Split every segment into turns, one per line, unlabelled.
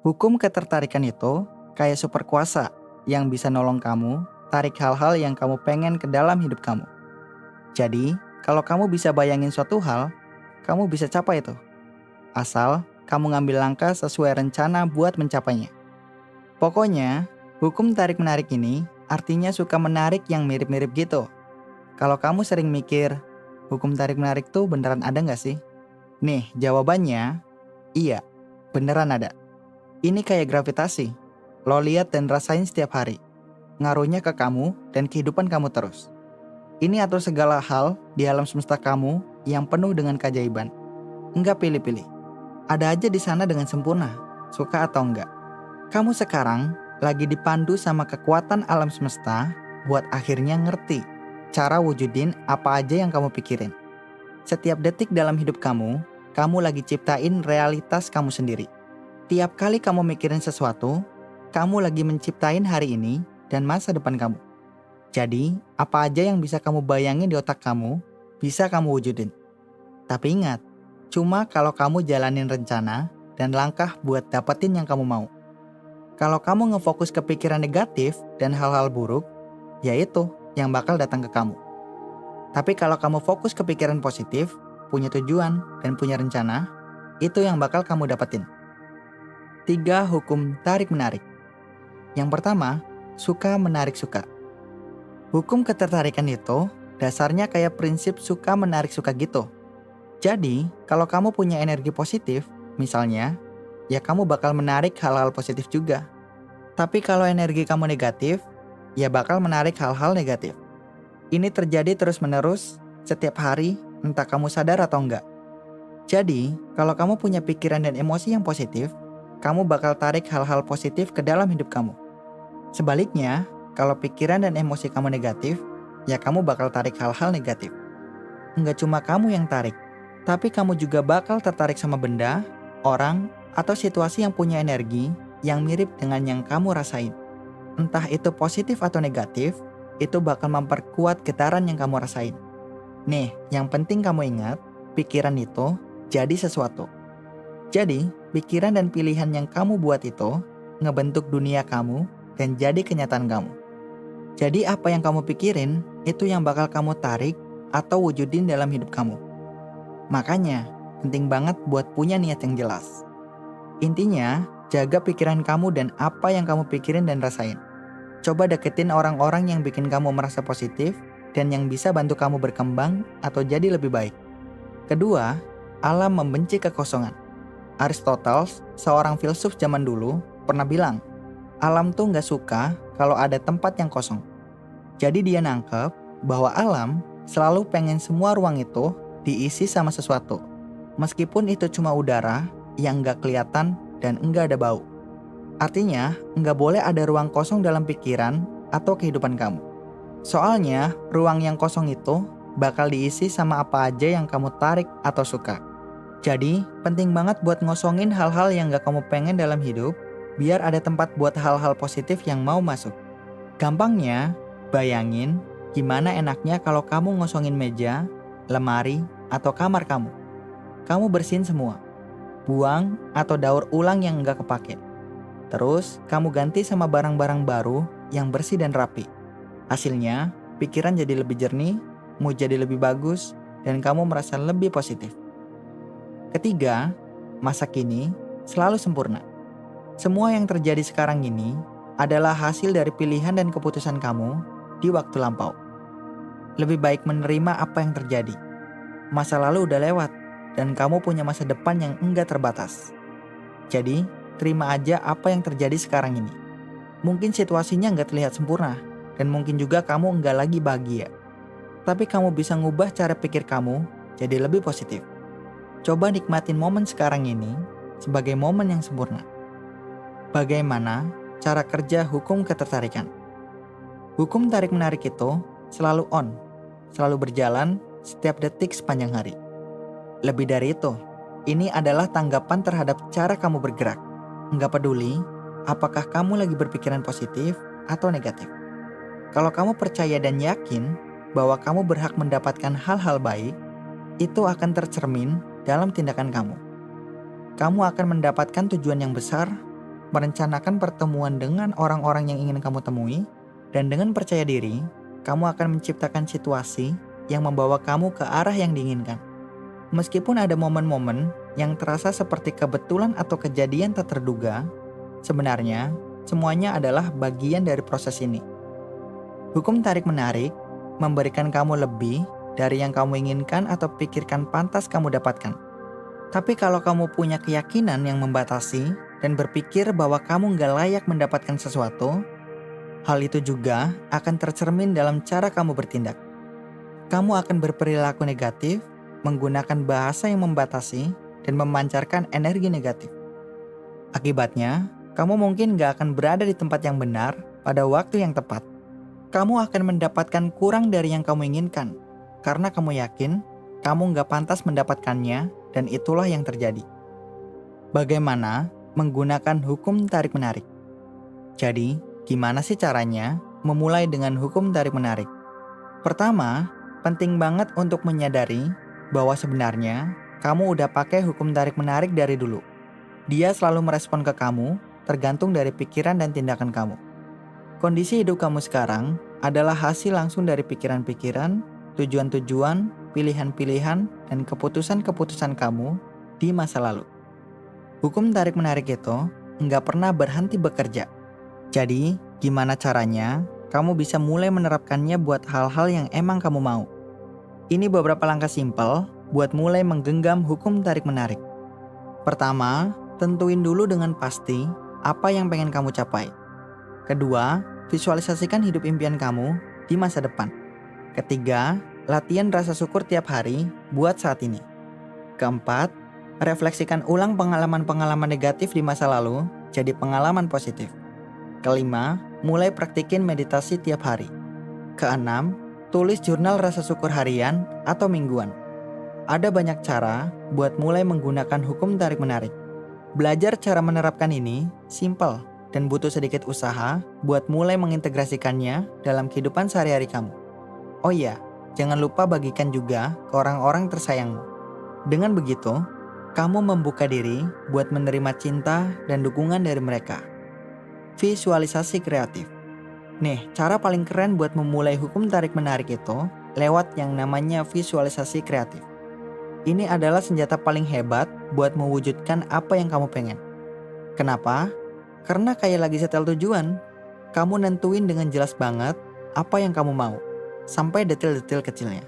Hukum ketertarikan itu kayak super kuasa yang bisa nolong kamu tarik hal-hal yang kamu pengen ke dalam hidup kamu. Jadi, kalau kamu bisa bayangin suatu hal, kamu bisa capai itu. Asal kamu ngambil langkah sesuai rencana buat mencapainya. Pokoknya, hukum tarik-menarik ini artinya suka menarik yang mirip-mirip gitu. Kalau kamu sering mikir, hukum tarik-menarik tuh beneran ada nggak sih? Nih, jawabannya, iya, beneran ada. Ini kayak gravitasi. Lo lihat dan rasain setiap hari. Ngaruhnya ke kamu dan kehidupan kamu terus. Ini atur segala hal di alam semesta kamu yang penuh dengan keajaiban. Enggak pilih-pilih. Ada aja di sana dengan sempurna, suka atau enggak. Kamu sekarang lagi dipandu sama kekuatan alam semesta buat akhirnya ngerti cara wujudin apa aja yang kamu pikirin. Setiap detik dalam hidup kamu lagi ciptain realitas kamu sendiri. Tiap kali kamu mikirin sesuatu, kamu lagi menciptain hari ini dan masa depan kamu. Jadi, apa aja yang bisa kamu bayangin di otak kamu, bisa kamu wujudin. Tapi ingat, cuma kalau kamu jalanin rencana dan langkah buat dapetin yang kamu mau. Kalau kamu ngefokus ke pikiran negatif dan hal-hal buruk, ya itu yang bakal datang ke kamu. Tapi kalau kamu fokus ke pikiran positif, punya tujuan, dan punya rencana, itu yang bakal kamu dapetin. 3 hukum tarik-menarik. Yang pertama, suka menarik suka. Hukum ketertarikan itu dasarnya kayak prinsip suka menarik suka gitu. Jadi, kalau kamu punya energi positif, misalnya, ya kamu bakal menarik hal-hal positif juga. Tapi kalau energi kamu negatif, ya bakal menarik hal-hal negatif. Ini terjadi terus-menerus setiap hari, entah kamu sadar atau enggak. Jadi, kalau kamu punya pikiran dan emosi yang positif, kamu bakal tarik hal-hal positif ke dalam hidup kamu. Sebaliknya, kalau pikiran dan emosi kamu negatif, ya kamu bakal tarik hal-hal negatif. Enggak cuma kamu yang tarik, tapi kamu juga bakal tertarik sama benda, orang, atau situasi yang punya energi yang mirip dengan yang kamu rasain. Entah itu positif atau negatif, itu bakal memperkuat getaran yang kamu rasain. Nih, yang penting kamu ingat, pikiran itu jadi sesuatu. Jadi, pikiran dan pilihan yang kamu buat itu ngebentuk dunia kamu dan jadi kenyataan kamu. Jadi apa yang kamu pikirin, itu yang bakal kamu tarik atau wujudin dalam hidup kamu. Makanya, penting banget buat punya niat yang jelas. Intinya, jaga pikiran kamu dan apa yang kamu pikirin dan rasain. Coba deketin orang-orang yang bikin kamu merasa positif dan yang bisa bantu kamu berkembang atau jadi lebih baik. Kedua, alam membenci kekosongan. Aristoteles, seorang filsuf zaman dulu, pernah bilang, alam tuh gak suka kalau ada tempat yang kosong. Jadi dia nangkep bahwa alam selalu pengen semua ruang itu diisi sama sesuatu. Meskipun itu cuma udara yang gak kelihatan dan enggak ada bau. Artinya, nggak boleh ada ruang kosong dalam pikiran atau kehidupan kamu. Soalnya, ruang yang kosong itu bakal diisi sama apa aja yang kamu tarik atau suka. Jadi, penting banget buat ngosongin hal-hal yang nggak kamu pengen dalam hidup, biar ada tempat buat hal-hal positif yang mau masuk. Gampangnya, bayangin gimana enaknya kalau kamu ngosongin meja, lemari, atau kamar kamu. Kamu bersihin semua, buang atau daur ulang yang nggak kepake. Terus, kamu ganti sama barang-barang baru yang bersih dan rapi. Hasilnya, pikiran jadi lebih jernih, mood jadi lebih bagus, dan kamu merasa lebih positif. Ketiga, masa kini selalu sempurna. Semua yang terjadi sekarang ini adalah hasil dari pilihan dan keputusan kamu di waktu lampau. Lebih baik menerima apa yang terjadi. Masa lalu udah lewat, dan kamu punya masa depan yang enggak terbatas. Jadi, terima aja apa yang terjadi sekarang ini. Mungkin situasinya nggak terlihat sempurna, dan mungkin juga kamu nggak lagi bahagia. Tapi kamu bisa ngubah cara pikir kamu jadi lebih positif. Coba nikmatin momen sekarang ini sebagai momen yang sempurna. Bagaimana cara kerja hukum ketertarikan? Hukum tarik-menarik itu selalu on, selalu berjalan setiap detik sepanjang hari. Lebih dari itu, ini adalah tanggapan terhadap cara kamu bergerak. Nggak peduli apakah kamu lagi berpikiran positif atau negatif. Kalau kamu percaya dan yakin bahwa kamu berhak mendapatkan hal-hal baik, itu akan tercermin dalam tindakan kamu. Kamu akan mendapatkan tujuan yang besar, merencanakan pertemuan dengan orang-orang yang ingin kamu temui, dan dengan percaya diri, kamu akan menciptakan situasi yang membawa kamu ke arah yang diinginkan. Meskipun ada momen-momen yang terasa seperti kebetulan atau kejadian tak terduga, sebenarnya semuanya adalah bagian dari proses ini. Hukum tarik-menarik memberikan kamu lebih dari yang kamu inginkan atau pikirkan pantas kamu dapatkan. Tapi kalau kamu punya keyakinan yang membatasi dan berpikir bahwa kamu nggak layak mendapatkan sesuatu, hal itu juga akan tercermin dalam cara kamu bertindak. Kamu akan berperilaku negatif, menggunakan bahasa yang membatasi, dan memancarkan energi negatif. Akibatnya, kamu mungkin gak akan berada di tempat yang benar pada waktu yang tepat. Kamu akan mendapatkan kurang dari yang kamu inginkan, karena kamu yakin kamu gak pantas mendapatkannya, dan itulah yang terjadi. Bagaimana menggunakan hukum tarik-menarik? Jadi, gimana sih caranya memulai dengan hukum tarik-menarik? Pertama, penting banget untuk menyadari bahwa sebenarnya kamu udah pakai hukum tarik-menarik dari dulu. Dia selalu merespon ke kamu tergantung dari pikiran dan tindakan kamu. Kondisi hidup kamu sekarang adalah hasil langsung dari pikiran-pikiran, tujuan-tujuan, pilihan-pilihan, dan keputusan-keputusan kamu di masa lalu. Hukum tarik-menarik itu nggak pernah berhenti bekerja. Jadi, gimana caranya kamu bisa mulai menerapkannya buat hal-hal yang emang kamu mau? Ini beberapa langkah simpel buat mulai menggenggam hukum tarik-menarik. Pertama, tentuin dulu dengan pasti apa yang pengen kamu capai. Kedua, visualisasikan hidup impian kamu di masa depan. Ketiga, latihan rasa syukur tiap hari buat saat ini. Keempat, refleksikan ulang pengalaman-pengalaman negatif di masa lalu jadi pengalaman positif. Kelima, mulai praktikin meditasi tiap hari. Keenam, tulis jurnal rasa syukur harian atau mingguan. Ada banyak cara buat mulai menggunakan hukum tarik-menarik. Belajar cara menerapkan ini simple dan butuh sedikit usaha buat mulai mengintegrasikannya dalam kehidupan sehari-hari kamu. Oh iya, jangan lupa bagikan juga ke orang-orang tersayangmu. Dengan begitu, kamu membuka diri buat menerima cinta dan dukungan dari mereka. Visualisasi kreatif. Nih, cara paling keren buat memulai hukum tarik-menarik itu lewat yang namanya visualisasi kreatif. Ini adalah senjata paling hebat buat mewujudkan apa yang kamu pengen. Kenapa? Karena kayak lagi setel tujuan, kamu nentuin dengan jelas banget apa yang kamu mau, sampai detail-detail kecilnya.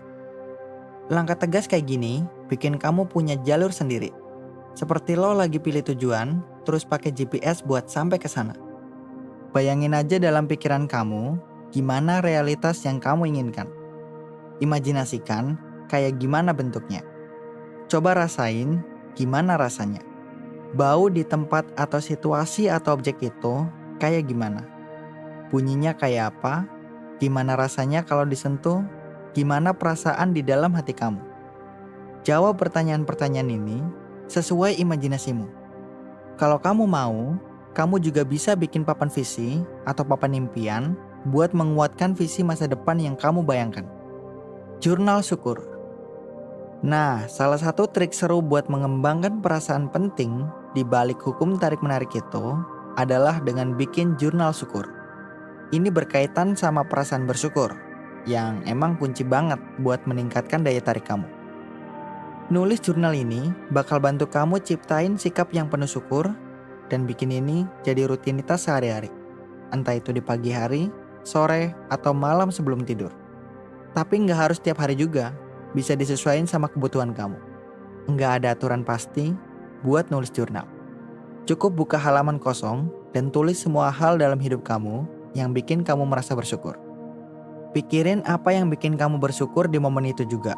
Langkah tegas kayak gini bikin kamu punya jalur sendiri. Seperti lo lagi pilih tujuan, terus pakai GPS buat sampai ke sana. Bayangin aja dalam pikiran kamu, gimana realitas yang kamu inginkan. Imajinasikan kayak gimana bentuknya. Coba rasain gimana rasanya. Bau di tempat atau situasi atau objek itu kayak gimana. Bunyinya kayak apa, gimana rasanya kalau disentuh, gimana perasaan di dalam hati kamu. Jawab pertanyaan-pertanyaan ini sesuai imajinasimu. Kalau kamu mau, kamu juga bisa bikin papan visi atau papan impian buat menguatkan visi masa depan yang kamu bayangkan. Jurnal syukur. Nah, salah satu trik seru buat mengembangkan perasaan penting di balik hukum tarik-menarik itu adalah dengan bikin jurnal syukur. Ini berkaitan sama perasaan bersyukur, yang emang kunci banget buat meningkatkan daya tarik kamu. Nulis jurnal ini bakal bantu kamu ciptain sikap yang penuh syukur dan bikin ini jadi rutinitas sehari-hari. Entah itu di pagi hari, sore, atau malam sebelum tidur. Tapi nggak harus tiap hari juga, bisa disesuaikan sama kebutuhan kamu. Nggak ada aturan pasti buat nulis jurnal. Cukup buka halaman kosong dan tulis semua hal dalam hidup kamu yang bikin kamu merasa bersyukur. Pikirin apa yang bikin kamu bersyukur di momen itu juga.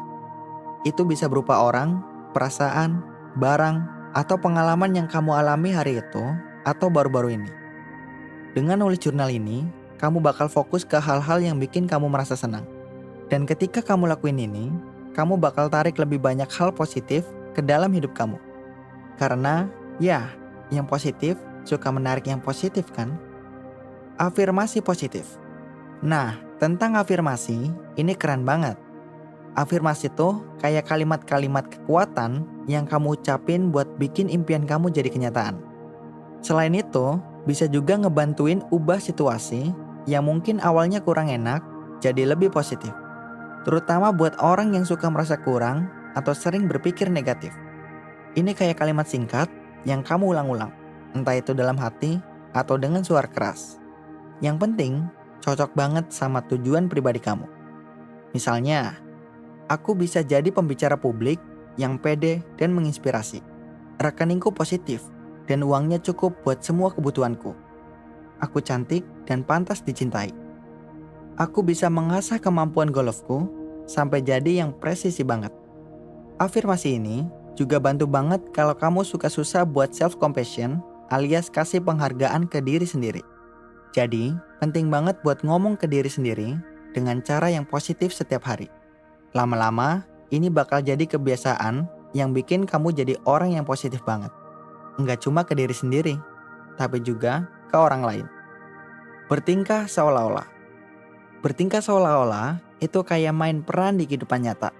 Itu bisa berupa orang, perasaan, barang, atau pengalaman yang kamu alami hari itu atau baru-baru ini. Dengan nulis jurnal ini, kamu bakal fokus ke hal-hal yang bikin kamu merasa senang. Dan ketika kamu lakuin ini, kamu bakal tarik lebih banyak hal positif ke dalam hidup kamu. Karena, ya, yang positif suka menarik yang positif kan? Afirmasi positif. Nah, tentang afirmasi, ini keren banget. Afirmasi itu kayak kalimat-kalimat kekuatan yang kamu ucapin buat bikin impian kamu jadi kenyataan. Selain itu, bisa juga ngebantuin ubah situasi yang mungkin awalnya kurang enak jadi lebih positif. Terutama buat orang yang suka merasa kurang atau sering berpikir negatif. Ini kayak kalimat singkat yang kamu ulang-ulang, entah itu dalam hati atau dengan suara keras. Yang penting, cocok banget sama tujuan pribadi kamu. Misalnya, aku bisa jadi pembicara publik yang pede dan menginspirasi. Rekeningku positif dan uangnya cukup buat semua kebutuhanku. Aku cantik dan pantas dicintai. Aku bisa mengasah kemampuan golfku sampai jadi yang presisi banget. Afirmasi ini juga bantu banget kalau kamu suka susah buat self-compassion alias kasih penghargaan ke diri sendiri. Jadi, penting banget buat ngomong ke diri sendiri dengan cara yang positif setiap hari. Lama-lama, ini bakal jadi kebiasaan yang bikin kamu jadi orang yang positif banget. Nggak cuma ke diri sendiri, tapi juga ke orang lain. Bertingkah seolah-olah. Bertingkah seolah-olah itu kayak main peran di kehidupan nyata.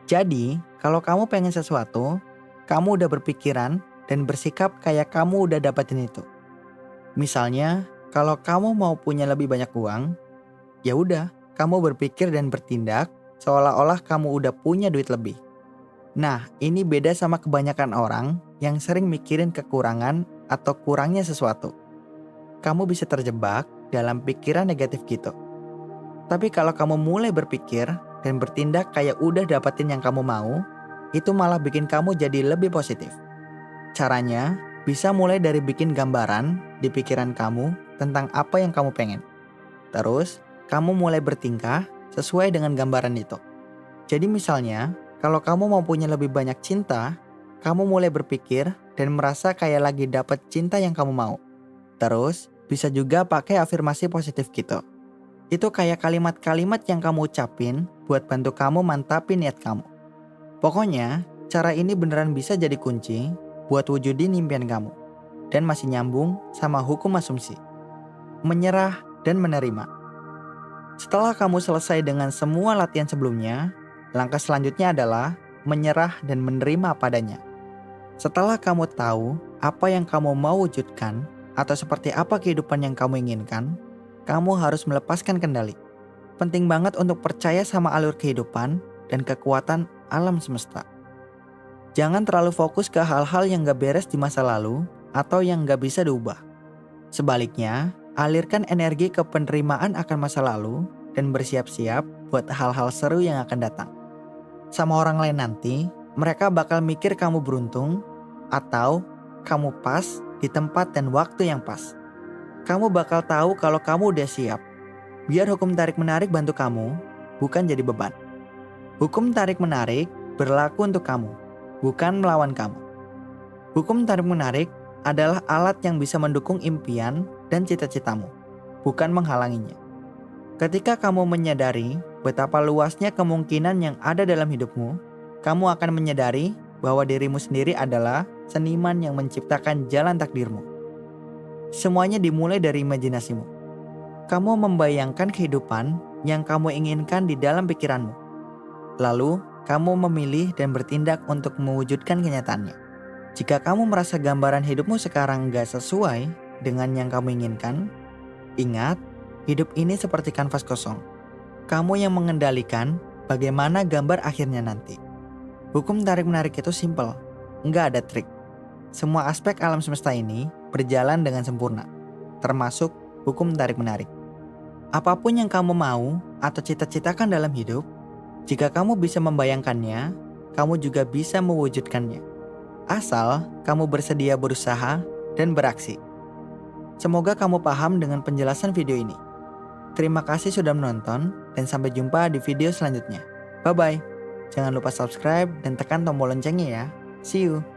Jadi, kalau kamu pengen sesuatu, kamu udah berpikiran dan bersikap kayak kamu udah dapetin itu. Misalnya, kalau kamu mau punya lebih banyak uang, ya udah, kamu berpikir dan bertindak seolah-olah kamu udah punya duit lebih. Nah, ini beda sama kebanyakan orang yang sering mikirin kekurangan atau kurangnya sesuatu. Kamu bisa terjebak dalam pikiran negatif gitu. Tapi kalau kamu mulai berpikir dan bertindak kayak udah dapetin yang kamu mau, itu malah bikin kamu jadi lebih positif. Caranya bisa mulai dari bikin gambaran di pikiran kamu tentang apa yang kamu pengen. Terus, kamu mulai bertingkah sesuai dengan gambaran itu. Jadi misalnya, kalau kamu mau punya lebih banyak cinta, kamu mulai berpikir dan merasa kayak lagi dapet cinta yang kamu mau. Terus, bisa juga pakai afirmasi positif gitu. Itu kayak kalimat-kalimat yang kamu ucapin buat bantu kamu mantapin niat kamu. Pokoknya, cara ini beneran bisa jadi kunci buat wujudin impian kamu. Dan masih nyambung sama hukum asumsi. Menyerah dan menerima. Setelah kamu selesai dengan semua latihan sebelumnya, langkah selanjutnya adalah menyerah dan menerima padanya. Setelah kamu tahu apa yang kamu mau wujudkan atau seperti apa kehidupan yang kamu inginkan, kamu harus melepaskan kendali. Penting banget untuk percaya sama alur kehidupan dan kekuatan alam semesta. Jangan terlalu fokus ke hal-hal yang gak beres di masa lalu atau yang gak bisa diubah. Sebaliknya, alirkan energi ke penerimaan akan masa lalu dan bersiap-siap buat hal-hal seru yang akan datang. Sama orang lain nanti, mereka bakal mikir kamu beruntung atau kamu pas di tempat dan waktu yang pas. Kamu bakal tahu kalau kamu udah siap. Biar hukum tarik-menarik bantu kamu, bukan jadi beban. Hukum tarik-menarik berlaku untuk kamu, bukan melawan kamu. Hukum tarik-menarik adalah alat yang bisa mendukung impian dan cita-citamu, bukan menghalanginya. Ketika kamu menyadari betapa luasnya kemungkinan yang ada dalam hidupmu, kamu akan menyadari bahwa dirimu sendiri adalah seniman yang menciptakan jalan takdirmu. Semuanya dimulai dari imajinasimu. Kamu membayangkan kehidupan yang kamu inginkan di dalam pikiranmu. Lalu, kamu memilih dan bertindak untuk mewujudkan kenyataannya. Jika kamu merasa gambaran hidupmu sekarang gak sesuai dengan yang kamu inginkan, ingat, hidup ini seperti kanvas kosong. Kamu yang mengendalikan bagaimana gambar akhirnya nanti. Hukum tarik-menarik itu simple, nggak ada trik. Semua aspek alam semesta ini berjalan dengan sempurna, termasuk hukum tarik-menarik. Apapun yang kamu mau atau cita-citakan dalam hidup, jika kamu bisa membayangkannya, kamu juga bisa mewujudkannya. Asal kamu bersedia berusaha dan beraksi. Semoga kamu paham dengan penjelasan video ini. Terima kasih sudah menonton dan sampai jumpa di video selanjutnya. Bye-bye. Jangan lupa subscribe dan tekan tombol loncengnya ya. See you.